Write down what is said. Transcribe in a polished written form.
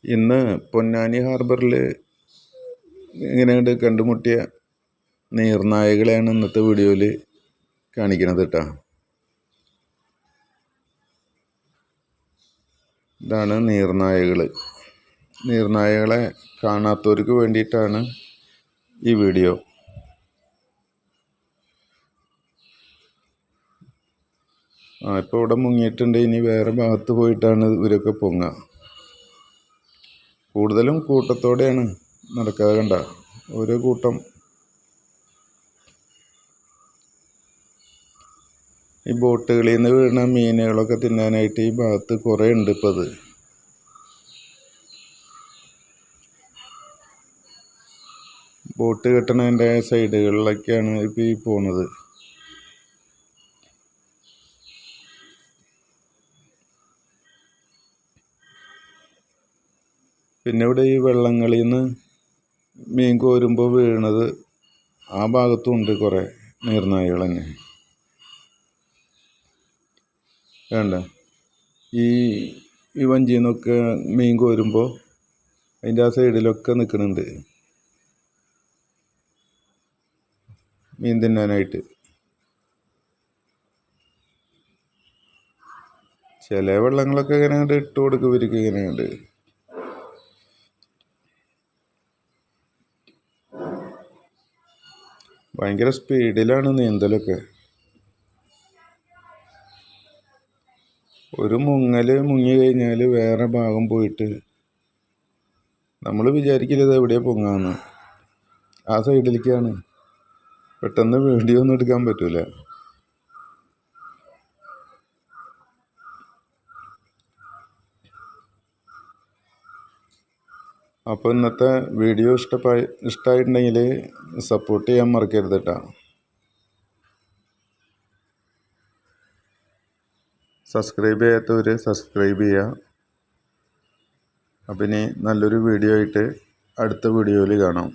ഇന്ന് പൊന്നാനി ഹാർബറിൽ ഇങ്ങനെ കണ്ടുമുട്ടിയ നീർനായകളെയാണ് ഇന്നത്തെ വീഡിയോയിൽ കാണിക്കുന്നത് കേട്ടോ. ഇതാണ് നീർനായകളെ കാണാത്തവർക്ക് വേണ്ടിയിട്ടാണ് ഈ വീഡിയോ. ഇപ്പോൾ ഇവിടെ മുങ്ങിയിട്ടുണ്ട്. ഇനി വേറെ ഭാഗത്ത് പോയിട്ടാണ് ഇവരൊക്കെ പൊങ്ങുക. കൂടുതലും കൂട്ടത്തോടെയാണ് നടക്കാതെ. കണ്ട ഓരോ കൂട്ടം. ഈ ബോട്ടുകളിൽ നിന്ന് വീണ മീനുകളൊക്കെ തിന്നാനായിട്ട് ഈ ഭാഗത്ത് കുറേ ഉണ്ട്. ഇപ്പോൾ അത് ബോട്ട് കെട്ടണതിൻ്റെ സൈഡുകളിലൊക്കെയാണ് ഇപ്പോൾ ഈ പോണത്. പിന്നെ ഇവിടെ ഈ വെള്ളങ്ങളിൽ നിന്ന് മീൻ കോരുമ്പോൾ വീണത് ആ ഭാഗത്തും ഉണ്ട് കുറേ നീർനായകൾ തന്നെ. വേണ്ട ഈ വഞ്ചിയിൽ നിന്നൊക്കെ മീൻ കോരുമ്പോൾ അതിൻ്റെ ആ സൈഡിലൊക്കെ നിൽക്കുന്നുണ്ട് മീൻ തിന്നാനായിട്ട്. ചില വെള്ളങ്ങളൊക്കെ ഇങ്ങനെ കണ്ട് ഇട്ട് കൊടുക്കും ഇവർക്ക്. ഇങ്ങനെ കണ്ട് ഭയങ്കര സ്പീഡിലാണ് നീന്തലൊക്കെ. ഒരു മുങ്ങി കഴിഞ്ഞാൽ വേറെ ഭാഗം പോയിട്ട് നമ്മൾ വിചാരിക്കില്ല ഇത് എവിടെയാണ് പൊങ്ങാന്ന്. ആ സൈഡിലേക്കാണ്. പെട്ടെന്ന് വീഡിയോ ഒന്നും എടുക്കാൻ പറ്റൂല. അപ്പോൾ ഇന്നത്തെ വീഡിയോ ഇഷ്ടമായിട്ടുണ്ടെങ്കിൽ സപ്പോർട്ട് ചെയ്യാൻ മറക്കരുത് കേട്ടോ. സബ്സ്ക്രൈബ് ചെയ്യാത്തവർ സബ്സ്ക്രൈബ് ചെയ്യുക. അപ്പം ഇനി നല്ലൊരു വീഡിയോ ആയിട്ട് അടുത്ത വീഡിയോയിൽ കാണാം.